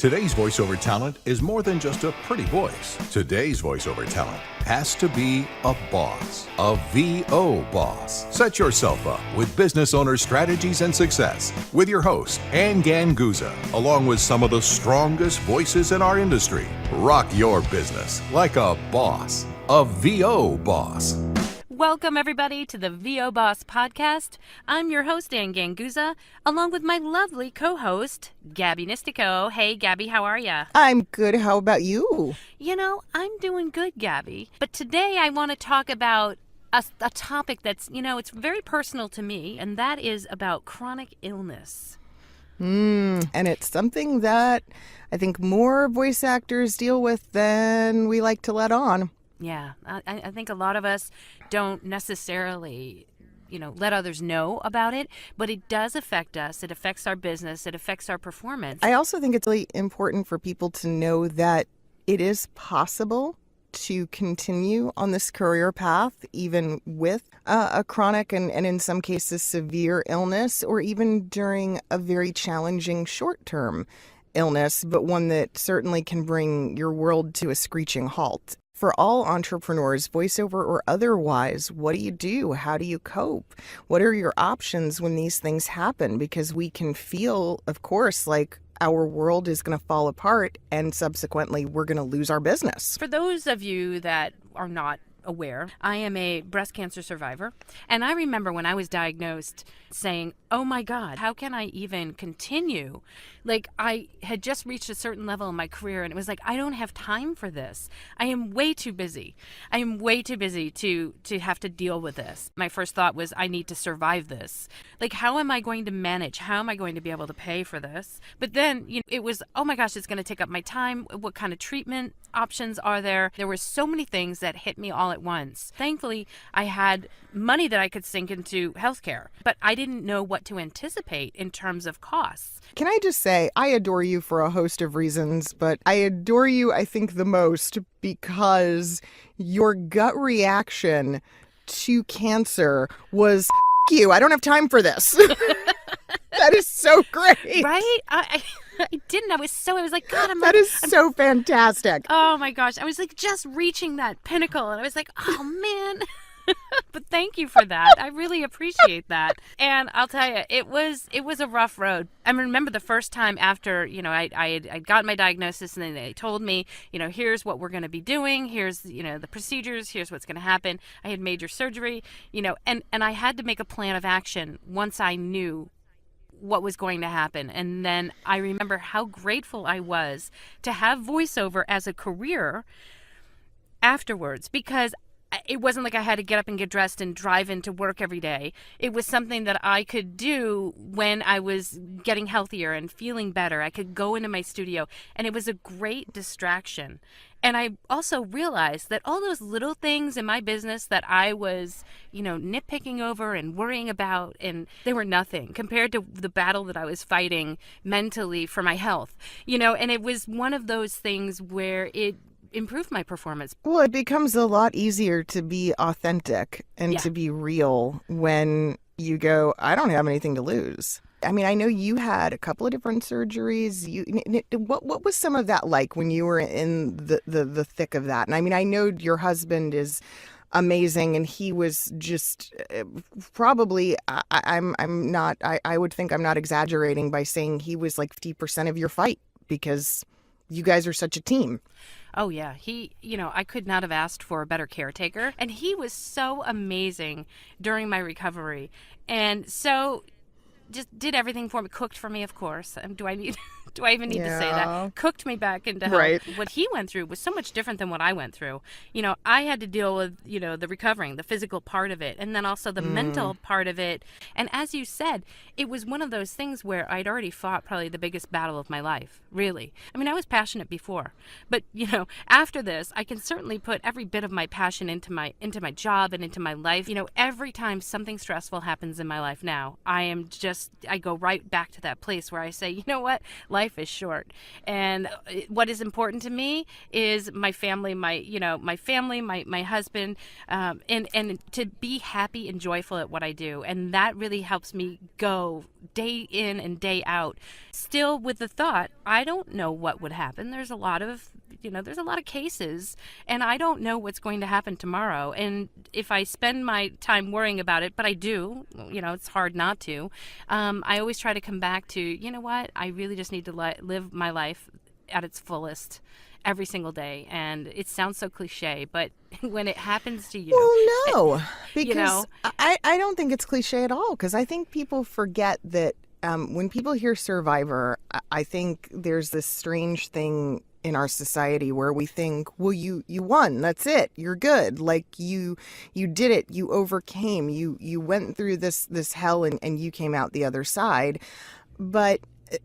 Today's voiceover talent is more than just a pretty voice. Today's voiceover talent has to be a boss, a VO boss. Set yourself up with business owner strategies and success with your host, Ganguzza, along with some of the strongest voices in our industry. Rock your business like a boss, a VO boss. Welcome, everybody, to the B.O.S.S podcast. I'm your host, Ganguzza, along with my lovely co-host, Gabby Nistico. Hey, Gabby, how are ya? I'm good. How about you? You know, I'm doing good, Gabby. But today I want to talk about a topic that's, it's very personal to me, and that is about chronic illness. And it's something that I think more voice actors deal with than we like to let on. Yeah, I think a lot of us don't necessarily, let others know about it, but it does affect us. It affects our business. It affects our performance. I also think it's really important for people to know that it is possible to continue on this career path, even with a chronic and in some cases severe illness, or even during a very challenging short-term illness, but one that certainly can bring your world to a screeching halt. For all entrepreneurs, voiceover or otherwise, what do you do? How do you cope? What are your options when these things happen? Because we can feel, of course, like our world is going to fall apart and subsequently we're going to lose our business. For those of you that are not aware, I am a breast cancer survivor. And I remember when I was diagnosed saying, oh my God, how can I even continue? Like, I had just reached a certain level in my career and it was like, I don't have time for this. I am way too busy. I am way too busy to have to deal with this. My first thought was, I need to survive this. Like, how am I going to manage? How am I going to be able to pay for this? But then, it was, oh my gosh, it's going to take up my time. What kind of treatment options are there? There were so many things that hit me all at once. Thankfully, I had money that I could sink into healthcare, but I didn't know what to anticipate in terms of costs. Can I just say, I adore you for a host of reasons, but I adore you, I think, the most because your gut reaction to cancer was, F you, I don't have time for this. That is so great. Right? I didn't. I was like, God, That is so fantastic. Oh my gosh. I was like just reaching that pinnacle and I was like, oh man. But thank you for that. I really appreciate that. And I'll tell you, it was a rough road. I remember the first time after, I got my diagnosis and then they told me, here's what we're going to be doing. Here's, the procedures. Here's what's going to happen. I had major surgery, and I had to make a plan of action once I knew what was going to happen. And then I remember how grateful I was to have voiceover as a career afterwards, because it wasn't like I had to get up and get dressed and drive into work every day. It was something that I could do when I was getting healthier and feeling better. I could go into my studio and it was a great distraction. And I also realized that all those little things in my business that I was, nitpicking over and worrying about, and they were nothing compared to the battle that I was fighting mentally for my health, and it was one of those things where it improved my performance. Well, it becomes a lot easier to be authentic and to be real when you go, I don't have anything to lose. I mean, I know you had a couple of different surgeries. What was some of that like when you were in the thick of that? And I mean, I know your husband is amazing and he was just probably, I would think I'm not exaggerating by saying he was like 50% of your fight because you guys are such a team. Oh, yeah. He, I could not have asked for a better caretaker. And he was so amazing during my recovery. And so just did everything for me, cooked for me, of course. Do I even need to say that? Cooked me back into health. Right. What he went through was so much different than what I went through. I had to deal with, the recovering, the physical part of it, and then also the mental part of it. And as you said, it was one of those things where I'd already fought probably the biggest battle of my life, really. I mean, I was passionate before, but, after this, I can certainly put every bit of my passion into my job and into my life. Every time something stressful happens in my life now, I go right back to that place where I say, you know what? Life life is short. And what is important to me is my family, my husband, and to be happy and joyful at what I do. And that really helps me go day in and day out, still with the thought, I don't know what would happen. There's a lot of cases, and I don't know what's going to happen tomorrow. And if I spend my time worrying about it, but I do, it's hard not to, I always try to come back to, you know what, I really just need to live my life at its fullest every single day. And it sounds so cliche, but when it happens to you... Well, no, because I don't think it's cliche at all, because I think people forget that when people hear survivor, I think there's this strange thing in our society where we think, well, you won, that's it, you're good, like you did it, you overcame, you went through this hell and you came out the other side. But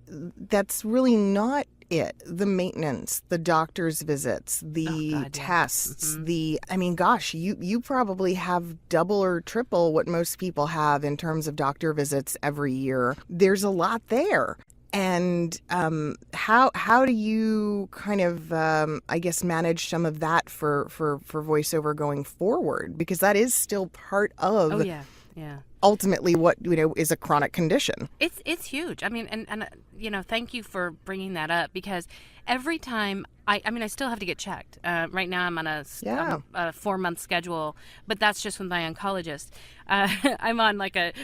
that's really not it. The maintenance, the doctor's visits, the tests, you probably have double or triple what most people have in terms of doctor visits every year. There's a lot there. And how do you kind of, manage some of that for voiceover going forward? Because that is still part of ultimately what, is a chronic condition. It's huge. I mean, and thank you for bringing that up, because every time I still have to get checked. Right now I'm on a 4-month schedule, but that's just with my oncologist. I'm on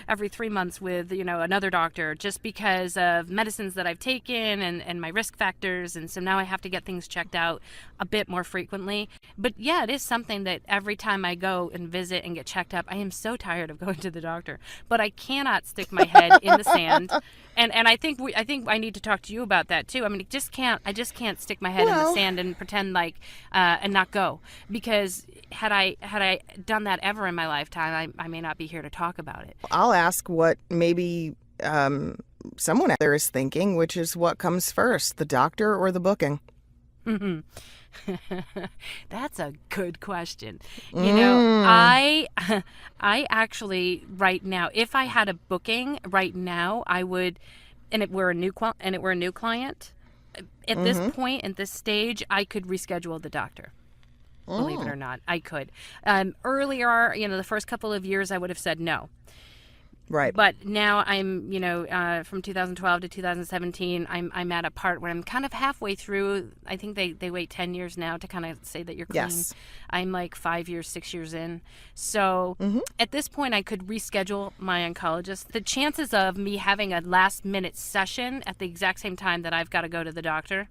every 3 months with, another doctor, just because of medicines that I've taken and my risk factors. And so now I have to get things checked out a bit more frequently. But yeah, it is something that every time I go and visit and get checked up, I am so tired of going to the doctor, but I cannot stick my head in the sand. And I think I need to talk to you about that too. I mean, I just can't stick my head in the sand and pretend and not go, because had I done that ever in my lifetime, I may not be here to talk about it. I'll ask what maybe someone out there is thinking, which is, what comes first, the doctor or the booking? That's a good question. I actually right now, if I had a booking right now, I would, and it were a new client, at this point, at this stage, I could reschedule the doctor. Believe it or not, I could. Earlier, the first couple of years, I would have said no. Right. But now I'm, from 2012 to 2017, I'm at a part where I'm kind of halfway through. I think they wait 10 years now to kind of say that you're clean. Yes. I'm 6 years in. So at this point, I could reschedule my oncologist. The chances of me having a last minute session at the exact same time that I've got to go to the doctor,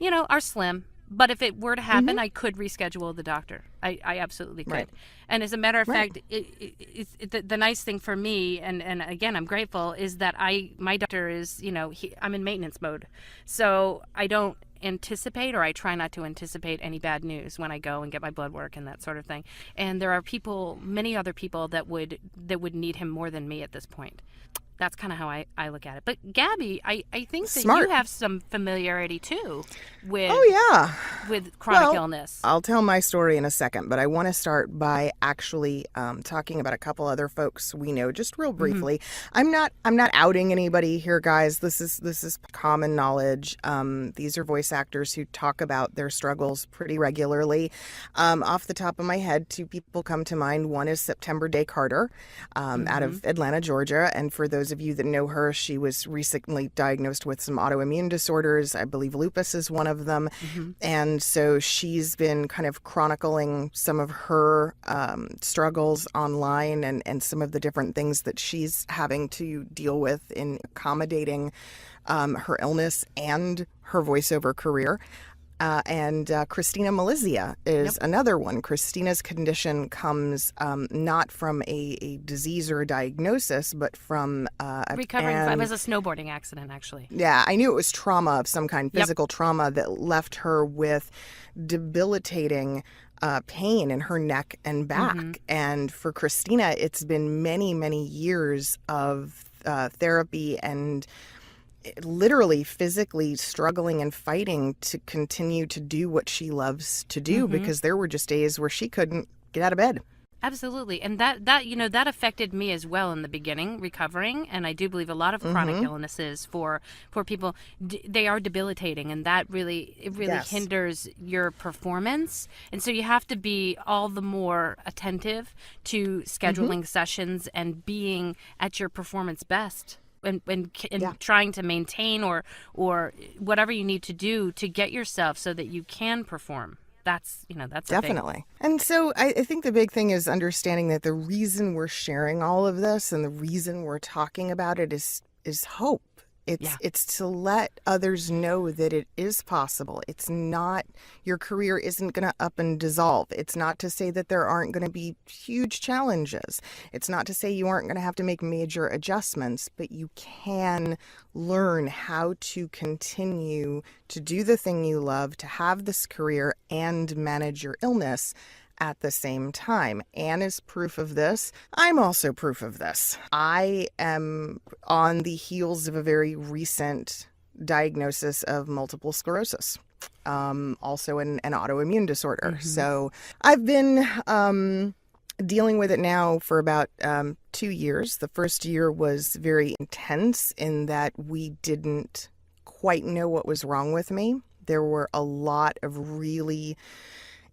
are slim. But if it were to happen, I could reschedule the doctor. I absolutely could. Right. And as a matter of fact, the nice thing for me, and again, I'm grateful, is that my doctor is, I'm in maintenance mode. So I don't anticipate, or I try not to anticipate, any bad news when I go and get my blood work and that sort of thing. And there are many other people that would need him more than me at this point. That's kind of how I look at it. But Gabby, I think that you have some familiarity too with with chronic illness. I'll tell my story in a second, but I want to start by actually talking about a couple other folks we know, just real briefly. I'm not outing anybody here, guys. This is common knowledge. These are voice actors who talk about their struggles pretty regularly. Off the top of my head, 2 people come to mind. One is September Day Carter, out of Atlanta, Georgia, and for those of you that know her, she was recently diagnosed with some autoimmune disorders. I believe lupus is one of them. And so she's been kind of chronicling some of her struggles online and some of the different things that she's having to deal with in accommodating her illness and her voiceover career. And Christina Malizia is another one. Christina's condition comes not from a disease or a diagnosis, but from recovering from it was a snowboarding accident, actually. Yeah, I knew it was trauma of some kind, physical trauma that left her with debilitating pain in her neck and back. And for Christina, it's been many, many years of therapy and literally physically struggling and fighting to continue to do what she loves to do, because there were just days where she couldn't get out of bed. Absolutely. And that affected me as well in the beginning, recovering. And I do believe a lot of chronic illnesses for people, they are debilitating. And that really Yes. hinders your performance. And so you have to be all the more attentive to scheduling sessions and being at your performance best. And trying to maintain or whatever you need to do to get yourself so that you can perform. That's Definitely. And so I think the big thing is understanding that the reason we're sharing all of this and the reason we're talking about it is hope. It's to let others know that it is possible. It's not, your career isn't going to up and dissolve. It's not to say that there aren't going to be huge challenges. It's not to say you aren't going to have to make major adjustments, but you can learn how to continue to do the thing you love, to have this career and manage your illness at the same time. Anne is proof of this. I'm also proof of this. I am on the heels of a very recent diagnosis of multiple sclerosis, also an autoimmune disorder. So I've been dealing with it now for about 2 years. The first year was very intense in that we didn't quite know what was wrong with me. There were a lot of really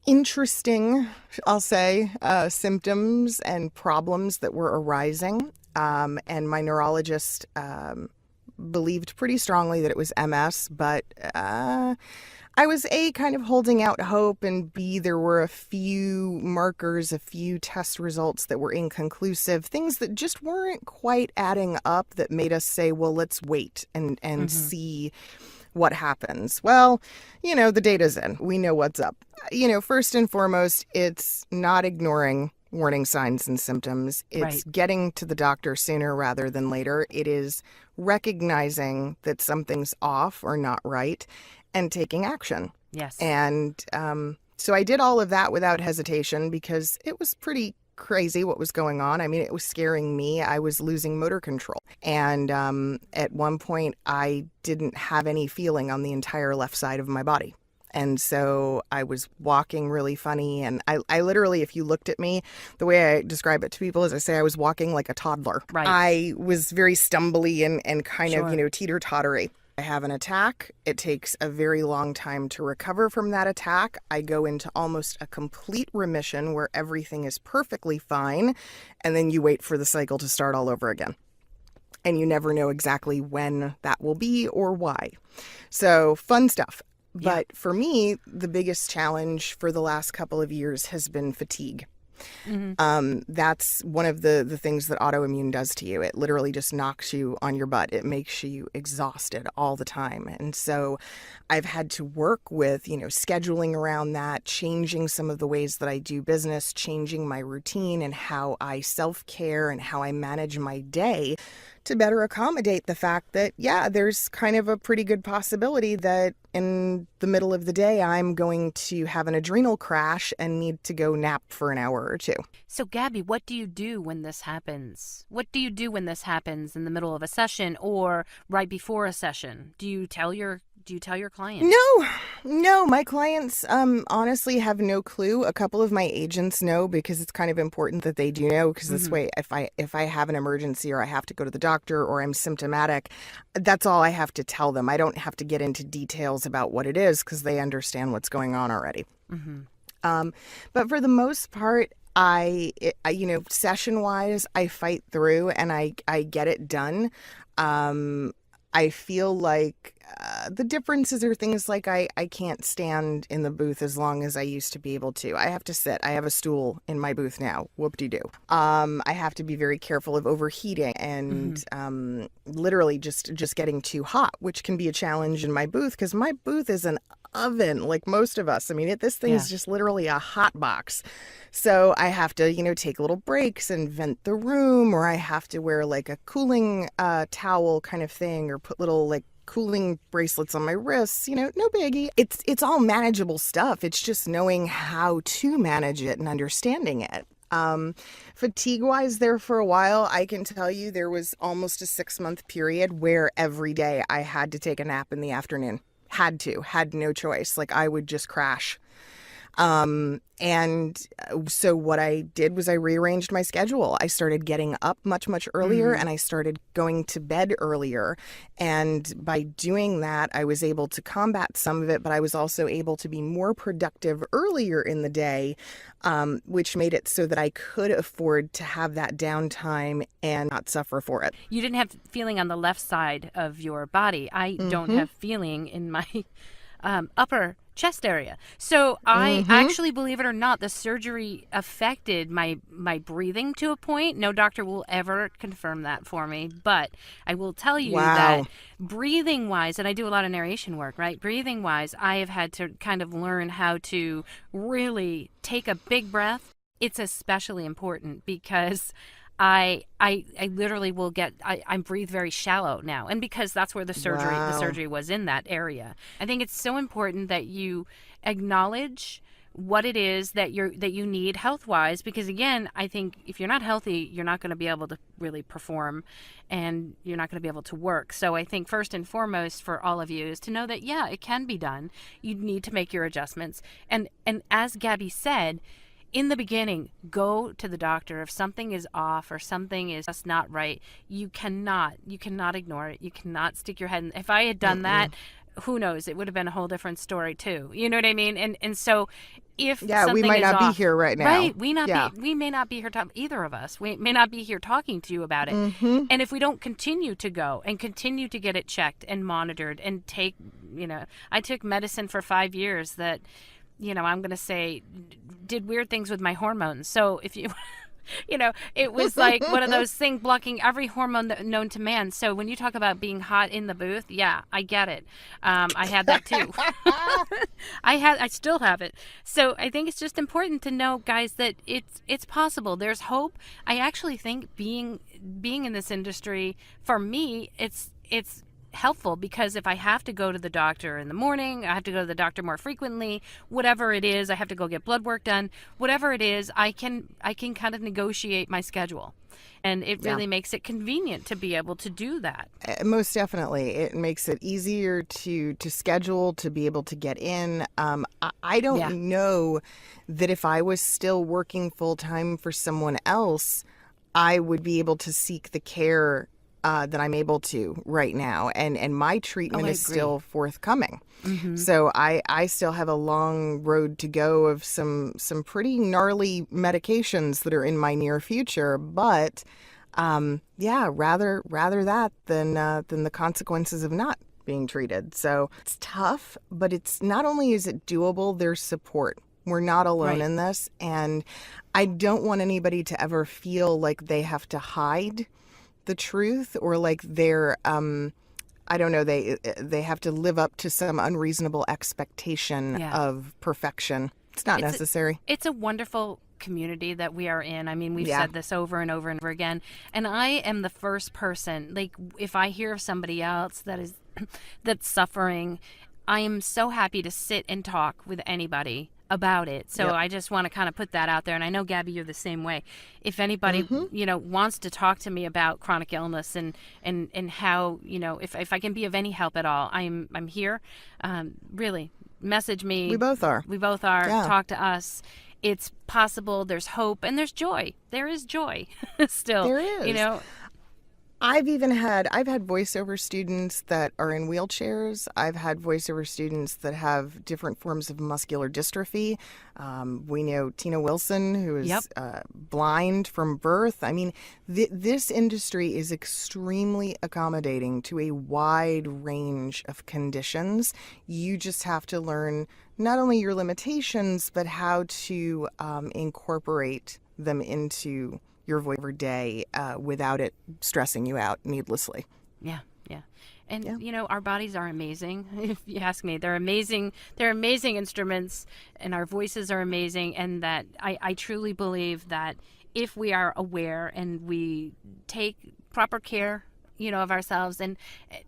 interesting, I'll say, symptoms and problems that were arising. And my neurologist believed pretty strongly that it was MS, but I was A, kind of holding out hope, and B, there were a few markers, a few test results that were inconclusive, things that just weren't quite adding up that made us say, well, let's wait and see what happens. Well, the data's in. We know what's up. First and foremost, it's not ignoring warning signs and symptoms. It's getting to the doctor sooner rather than later. It is recognizing that something's off or not right and taking action. Yes. And so I did all of that without hesitation because it was pretty crazy what was going on. I mean, it was scaring me. I was losing motor control. And at one point, I didn't have any feeling on the entire left side of my body. And so I was walking really funny. And I literally, if you looked at me, the way I describe it to people is I say I was walking like a toddler. Right. I was very stumbly and kind of, teeter-tottery. I have an attack. It takes a very long time to recover from that attack. I go into almost a complete remission where everything is perfectly fine. And then you wait for the cycle to start all over again. And you never know exactly when that will be or why. So fun stuff. But for me, the biggest challenge for the last couple of years has been fatigue. That's one of the things that autoimmune does to you. It literally just knocks you on your butt. It makes you exhausted all the time. And so I've had to work with, scheduling around that, changing some of the ways that I do business, changing my routine and how I self-care and how I manage my day to better accommodate the fact that, there's kind of a pretty good possibility that in the middle of the day, I'm going to have an adrenal crash and need to go nap for an hour or two. So, Gabby, what do you do when this happens? What do you do when this happens in the middle of a session or right before a session? Do you tell your client? No, my clients honestly have no clue. A couple of my agents know because it's kind of important that they do know because this way, if I have an emergency or I have to go to the doctor or I'm symptomatic, that's all I have to tell them. I don't have to get into details about what it is because they understand what's going on already. But for the most part, I session wise, I fight through and I get it done. I feel like the differences are things like I can't stand in the booth as long as I used to be able to. I have to sit. I have a stool in my booth now. Whoop-de-doo. I have to be very careful of overheating and literally just getting too hot, which can be a challenge in my booth because my booth is an oven like most of us. I mean, this thing is just literally a hot box. So I have to, take little breaks and vent the room, or I have to wear like a cooling towel kind of thing, or put little like cooling bracelets on my wrists, no biggie. It's all manageable stuff. It's just knowing how to manage it and understanding it. Fatigue-wise there for a while, I can tell you there was almost a 6-month period where every day I had to take a nap in the afternoon. Had no choice. Like I would just crash. So what I did was I rearranged my schedule. I started getting up much, much earlier, and I started going to bed earlier. And by doing that, I was able to combat some of it, but I was also able to be more productive earlier in the day, which made it so that I could afford to have that downtime and not suffer for it. You didn't have feeling on the left side of your body. I don't have feeling in my upper chest area. So I actually, believe it or not, the surgery affected my breathing to a point. No doctor will ever confirm that for me, but I will tell you that breathing wise, and I do a lot of narration work, right? Breathing wise, I have had to kind of learn how to really take a big breath. It's especially important because I literally will I breathe very shallow now, and because that's where the surgery was in that area. I think it's so important that you acknowledge what it is that you need health wise, because again, I think if you're not healthy, you're not going to be able to really perform, and you're not going to be able to work. So I think first and foremost for all of you is to know that it can be done. You need to make your adjustments, and as Gabby said, in the beginning, go to the doctor. If something is off or something is just not right, you cannot ignore it. You cannot stick your head in. If I had done that, who knows? It would have been a whole different story too. You know what I mean? And so if something we might is not off, be here right now. Right? We may not be here. Either of us. We may not be here talking to you about it. And if we don't continue to go and continue to get it checked and monitored and take, I took medicine for 5 years that, I'm going to say did weird things with my hormones. So if you, it was like one of those things blocking every hormone known to man. So when you talk about being hot in the booth, yeah, I get it. I had that too. I still have it. So I think it's just important to know, guys, that it's possible. There's hope. I actually think being in this industry, for me, it's helpful, because if I have to go to the doctor in the morning, I have to go to the doctor more frequently, whatever it is, I have to go get blood work done, whatever it is, I can kind of negotiate my schedule, and it really makes it convenient to be able to do that. Most definitely. It makes it easier to schedule, to be able to get in. I don't know that if I was still working full time for someone else, I would be able to seek the care that I'm able to right now, and my treatment is still forthcoming. So I still have a long road to go of some pretty gnarly medications that are in my near future, but rather that than the consequences of not being treated. So it's tough, but it's not only is it doable, there's support. We're not alone in this, and I don't want anybody to ever feel like they have to hide the truth, or like they're I don't know, they have to live up to some unreasonable expectation of perfection. It's not necessary. It's a wonderful community that we are in. I mean, we've said this over and over and over again, and I am the first person, like, if I hear of somebody else that's suffering, I am so happy to sit and talk with anybody about it. So I just want to kind of put that out there. And I know, Gabby, you're the same way. If anybody, wants to talk to me about chronic illness and how, if I can be of any help at all, I'm here. Really, message me. We both are. Yeah. Talk to us. It's possible. There's hope, and there's joy. There is joy still. There is. I've had voiceover students that are in wheelchairs. I've had voiceover students that have different forms of muscular dystrophy. We know Tina Wilson, who is blind from birth. I mean, this industry is extremely accommodating to a wide range of conditions. You just have to learn not only your limitations, but how to incorporate them into your voiceover day without it stressing you out needlessly. Yeah. And our bodies are amazing. If you ask me, they're amazing. They're amazing instruments, and our voices are amazing. And that I truly believe that if we are aware and we take proper care, of ourselves, and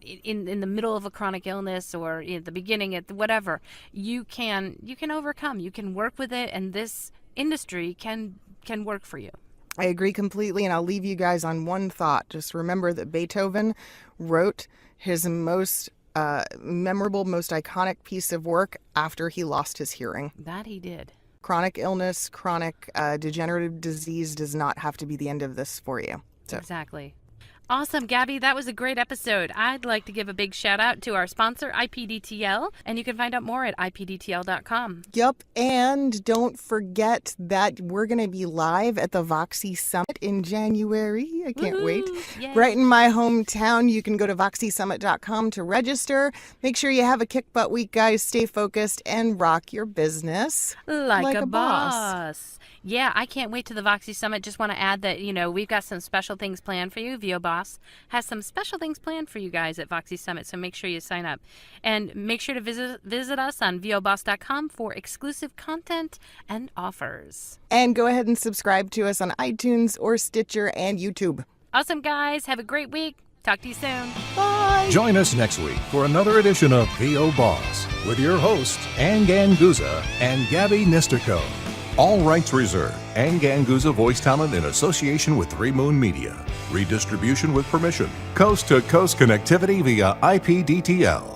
in the middle of a chronic illness, or at the beginning, at whatever, you can overcome. You can work with it, and this industry can work for you. I agree completely, and I'll leave you guys on one thought. Just remember that Beethoven wrote his most memorable, most iconic piece of work after he lost his hearing. That he did. chronic illness, chronic degenerative disease does not have to be the end of this for you. So. Exactly. Awesome, Gabby. That was a great episode. I'd like to give a big shout out to our sponsor, IPDTL, and you can find out more at ipdtl.com. Yep, and don't forget that we're going to be live at the Voxy Summit in January. I can't wait. Yay. Right in my hometown. You can go to voxysummit.com to register. Make sure you have a kick butt week, guys. Stay focused and rock your business like a boss. Yeah, I can't wait to the Voxy Summit. Just want to add that, we've got some special things planned for you. B.O.S.S has some special things planned for you guys at Voxy Summit, so make sure you sign up. And make sure to visit us on voboss.com for exclusive content and offers. And go ahead and subscribe to us on iTunes or Stitcher and YouTube. Awesome, guys. Have a great week. Talk to you soon. Bye. Join us next week for another edition of B.O.S.S with your hosts, Ann Ganguzza and Gabby Nisterko. All rights reserved. And Ganguzza voice talent in association with 3 Moon Media. Redistribution with permission. Coast to coast connectivity via IPDTL.